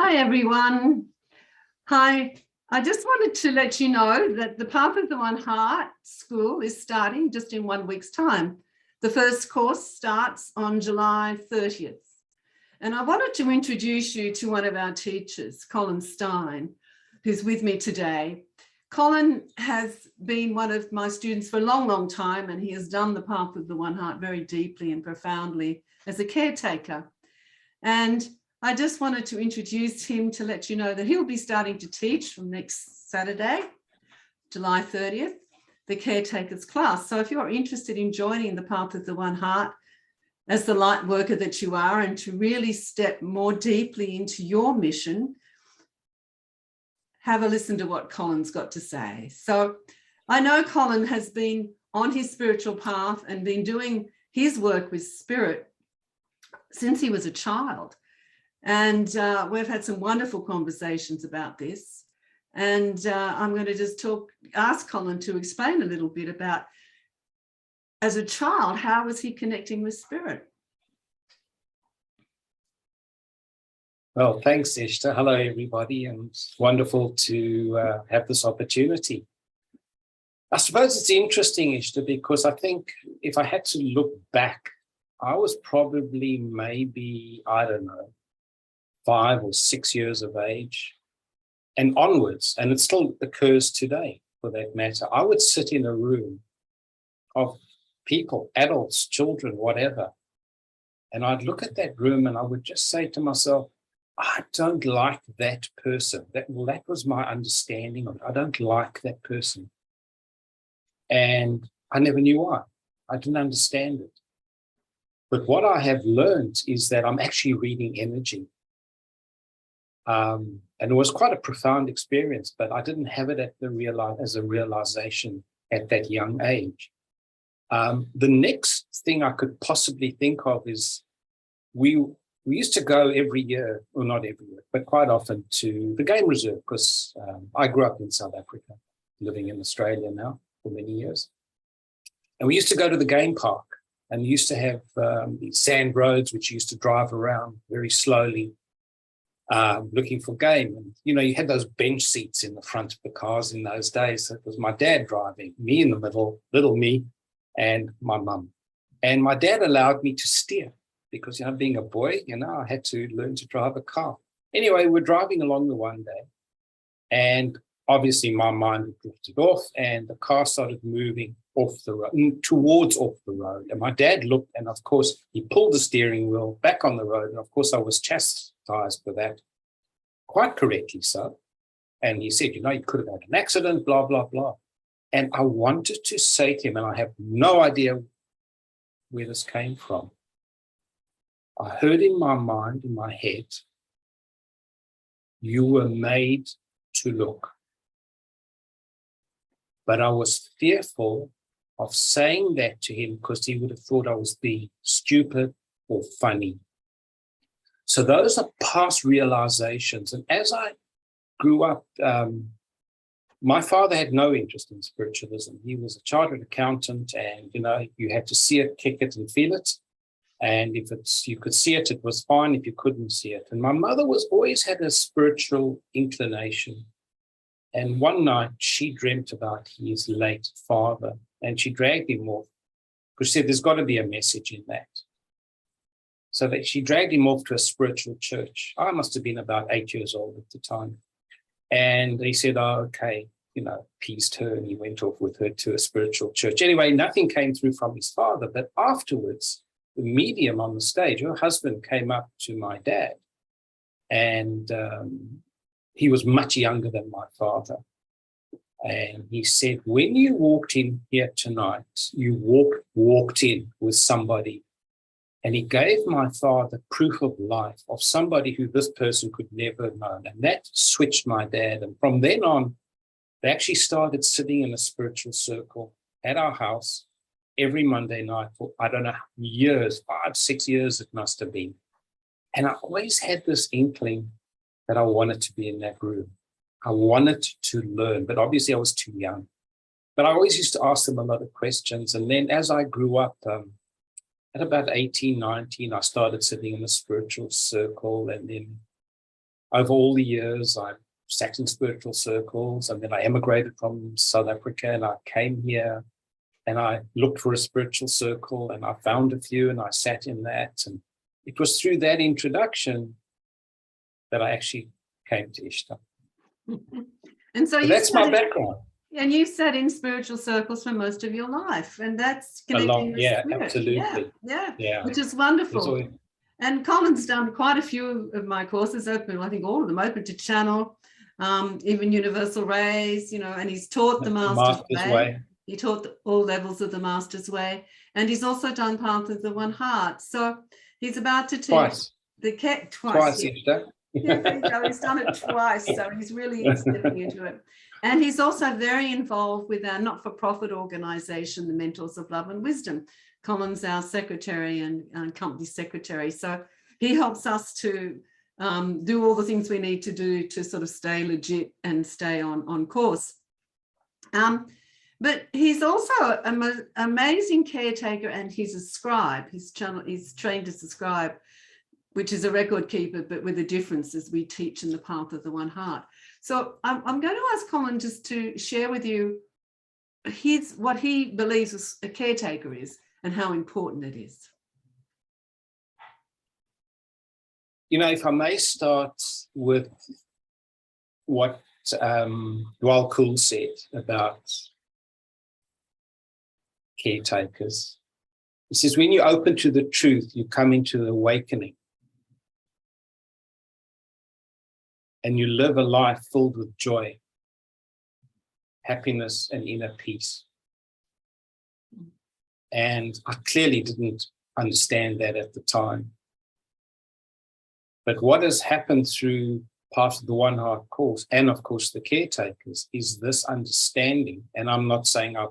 Hi, everyone. Hi. I just wanted to let you know that the Path of the One Heart School is starting just in 1 week's time. The first course starts on July 30th. And I wanted to introduce you to one of our teachers, Colin Stein, who's with me today. Colin has been one of my students for a long, long time, and he has done the Path of the One Heart very deeply and profoundly as a caretaker. And I just wanted to introduce him to let you know that he'll be starting to teach from next Saturday, July 30th, the Caretakers class. So if you're interested in joining the Path of the One Heart as the light worker that you are, and to really step more deeply into your mission, have a listen to what Colin's got to say. So I know Colin has been on his spiritual path and been doing his work with spirit since he was a child. And we've had some wonderful conversations about this. And I'm going to just ask Colin to explain a little bit about, as a child, how was he connecting with spirit? Well, thanks, Esther. Hello, everybody. And it's wonderful to have this opportunity. I suppose it's interesting, Esther, because I think if I had to look back, I was probably maybe, I don't know, 5 or 6 years of age and onwards, and it still occurs today for that matter. I would sit in a room of people, adults, children, whatever, and I'd look at that room and I would just say to myself, I don't like that person. That was my understanding of it. I don't like that person. And I never knew why. I didn't understand it. But what I have learned is that I'm actually reading energy. And it was quite a profound experience, but I didn't have it as a realization at that young age. The next thing I could possibly think of is we used to go every year, or not every year, but quite often to the game reserve, because I grew up in South Africa, living in Australia now for many years. And we used to go to the game park, and we used to have these sand roads, which used to drive around very slowly, looking for game. And, you had those bench seats in the front of the cars in those days. So it was my dad driving, me in the middle, little me, and my mum. And my dad allowed me to steer because, being a boy, I had to learn to drive a car. Anyway, we're driving along the one day, and obviously my mind had drifted off, and the car started moving off the road, towards off the road. And my dad looked, and of course, he pulled the steering wheel back on the road. And of course, I was chastised for that, quite correctly so. And he said, you could have had an accident, blah, blah, blah. And I wanted to say to him, and I have no idea where this came from. I heard in my mind, in my head, you were made to look. But I was fearful of saying that to him because he would have thought I was being stupid or funny. So those are past realizations. And as I grew up, my father had no interest in spiritualism. He was a chartered accountant, and, you had to see it, kick it, and feel it. And if you could see it, it was fine. If you couldn't see it. And my mother always had a spiritual inclination. And one night she dreamt about his late father, and she dragged him off because she said, there's got to be a message in that. So that she dragged him off to a spiritual church. I must have been about 8 years old at the time. And he said, oh, okay, appeased her, and he went off with her to a spiritual church. Anyway, nothing came through from his father, but afterwards, the medium on the stage, her husband, came up to my dad, and he was much younger than my father. And he said, when you walked in here tonight, you walked in with somebody. And he gave my father proof of life of somebody who this person could never have known. And that switched my dad. And from then on, they actually started sitting in a spiritual circle at our house every Monday night for, I don't know, years, 5, 6 years it must have been. And I always had this inkling that I wanted to be in that room. I wanted to learn, but obviously I was too young. But I always used to ask them a lot of questions. And then as I grew up, at about 18, 19, I started sitting in a spiritual circle. And then over all the years, I sat in spiritual circles, and then I emigrated from South Africa, and I came here, and I looked for a spiritual circle, and I found a few, and I sat in that. And it was through that introduction that I actually came to Ishtar. And so that's my background. And you sat in spiritual circles for most of your life, and that's connecting with spirit. Absolutely. Yeah, which is wonderful. And Colin's done quite a few of my courses, open, I think all of them, open to channel, even universal rays, and he's taught the Master's Way. He taught all levels of the Master's Way, and he's also done Path of the One Heart. So he's about to teach the cat twice. Yeah, he's done it twice, so he's really stepping into it. And he's also very involved with our not-for-profit organisation, the Mentors of Love and Wisdom. Colin's our secretary and company secretary. So he helps us to do all the things we need to do to sort of stay legit and stay on course. But he's also an amazing caretaker, and he's a scribe. He's trained as a scribe, which is a record keeper, but with a difference, as we teach in the Path of the One Heart. So I'm going to ask Colin just to share with you what he believes a caretaker is and how important it is. If I may start with what Dwal Kul said about caretakers. He says, when you open to the truth, you come into the awakening. And you live a life filled with joy, happiness, and inner peace. And I clearly didn't understand that at the time. But what has happened through Path of the One Heart course, and of course the caretakers, is this understanding. And I'm not saying I've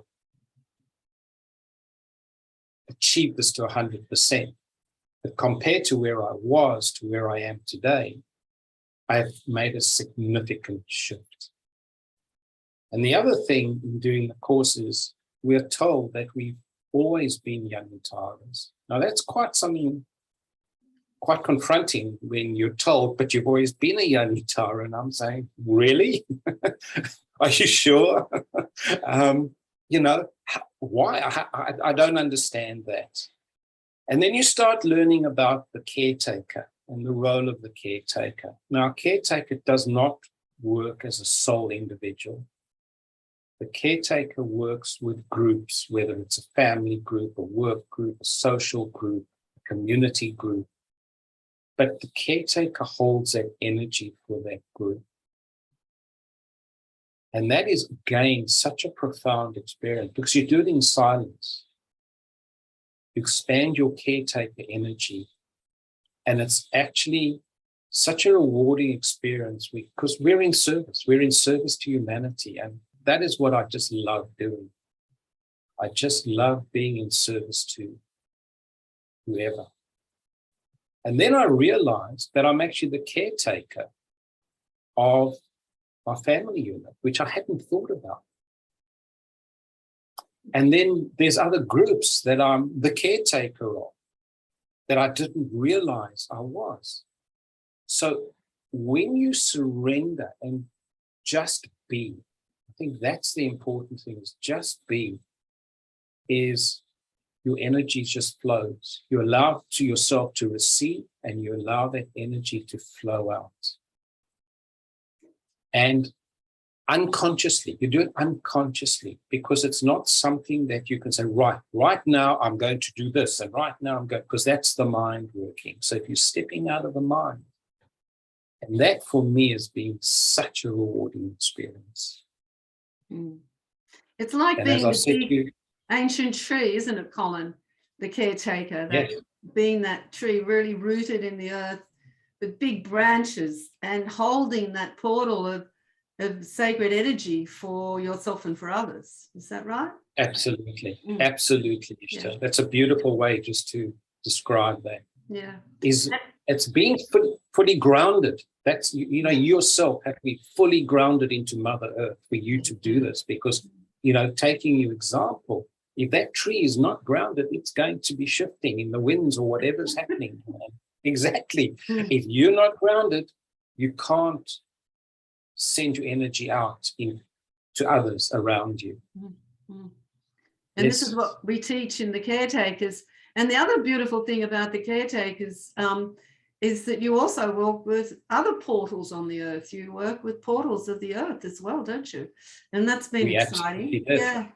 achieved this to 100%, but compared to where I was to where I am today, I've made a significant shift. And the other thing in doing the course is we're told that we've always been Yanitaras. Now that's quite something quite confronting when you're told, but you've always been a Yanitara. And I'm saying, really? Are you sure? Why? I don't understand that. And then you start learning about the caretaker and the role of the caretaker. Now, a caretaker does not work as a sole individual. The caretaker works with groups, whether it's a family group, a work group, a social group, a community group. But the caretaker holds that energy for that group. And that is, again, such a profound experience because you do it in silence. You expand your caretaker energy. And it's actually such a rewarding experience because we're in service. We're in service to humanity. And that is what I just love doing. I just love being in service to whoever. And then I realized that I'm actually the caretaker of my family unit, which I hadn't thought about. And then there's other groups that I'm the caretaker of that I didn't realize I was. So when you surrender and just be, I think that's the important thing, is just be, is your energy just flows. You allow to yourself to receive and you allow that energy to flow out. And unconsciously, you do it unconsciously because it's not something that you can say, right now I'm going to do this and right now I'm going, because that's the mind working. So if you're stepping out of the mind, and that for me has been such a rewarding experience. It's like being the big ancient tree, isn't it, Colin? The caretaker, yes. Being that tree really rooted in the earth with big branches and holding that portal of sacred energy for yourself and for others. Is that right? Absolutely. Absolutely, Ishtar. Yeah. That's a beautiful way just to describe that. Yeah. It's being fully grounded. That's, you yourself have to be fully grounded into Mother Earth for you to do this because, taking your example, if that tree is not grounded, it's going to be shifting in the winds or whatever's happening. Exactly. If you're not grounded, you can't send your energy out to others around you. And this is what we teach in the Caretakers. And the other beautiful thing about the Caretakers is that you also work with other portals on the earth. You work with portals of the earth as well, don't you? And that's been exciting. Yeah.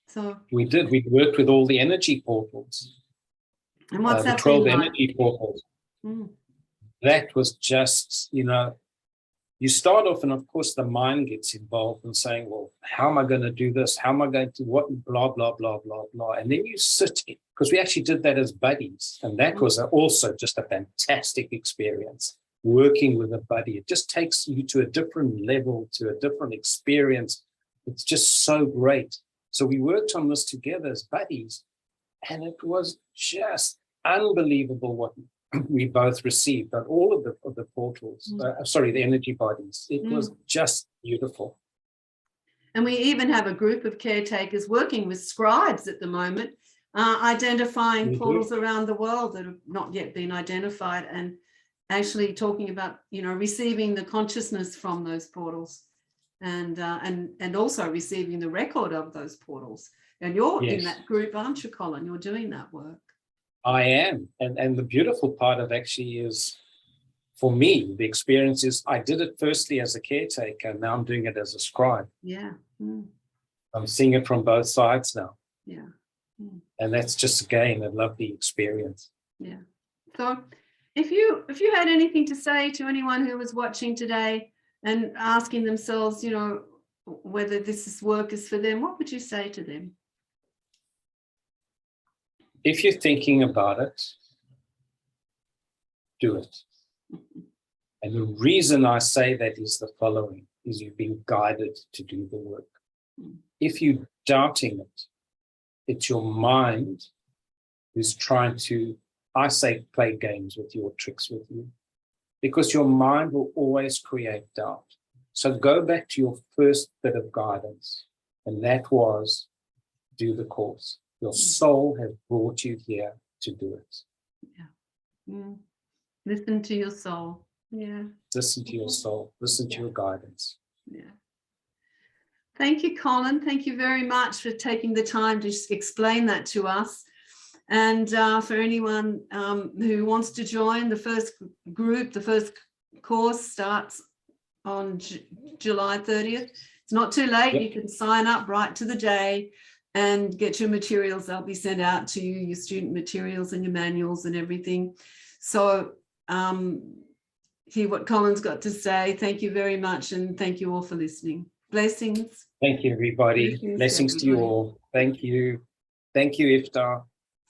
So we did. We worked with all the energy portals. And what's that the 12 been like? energy portals. That was just, you start off, and of course the mind gets involved in saying, well, how am I going to do this? How am I going to what? Blah, blah, blah, blah, blah. And then you sit in, because we actually did that as buddies. And that was also just a fantastic experience, working with a buddy. It just takes you to a different level, to a different experience. It's just so great. So we worked on this together as buddies, and it was just unbelievable what we both received on all of the portals, the energy bodies. It was just beautiful. And we even have a group of caretakers working with scribes at the moment, identifying portals around the world that have not yet been identified, and actually talking about, receiving the consciousness from those portals, and also receiving the record of those portals. And you're in that group, aren't you, Colin? You're doing that work. I am. And the beautiful part of actually is, for me, the experience is I did it firstly as a caretaker. Now I'm doing it as a scribe. Yeah. I'm seeing it from both sides now. Yeah. And that's just, again, a lovely experience. Yeah. So if you had anything to say to anyone who was watching today and asking themselves, whether this work is for them, what would you say to them? If you're thinking about it, do it. And the reason I say that is the following, is you've been guided to do the work. If you're doubting it, it's your mind who's trying to, I say, play games with you or tricks with you, because your mind will always create doubt. So go back to your first bit of guidance, and that was do the course. Your soul has brought you here to do it. Yeah. Listen to your soul. Yeah. Listen to your soul. Listen to your guidance. Yeah. Thank you, Colin. Thank you very much for taking the time to explain that to us. And for anyone who wants to join the first group, the first course starts on July 30th. It's not too late. You can sign up right to the day and get your materials. They'll be sent out to you, your student materials and your manuals and everything. So hear what Colin's got to say. Thank you very much, and thank you all for listening. Blessings. Thank you, everybody. Blessings to you all. Thank you. Thank you, Iftar.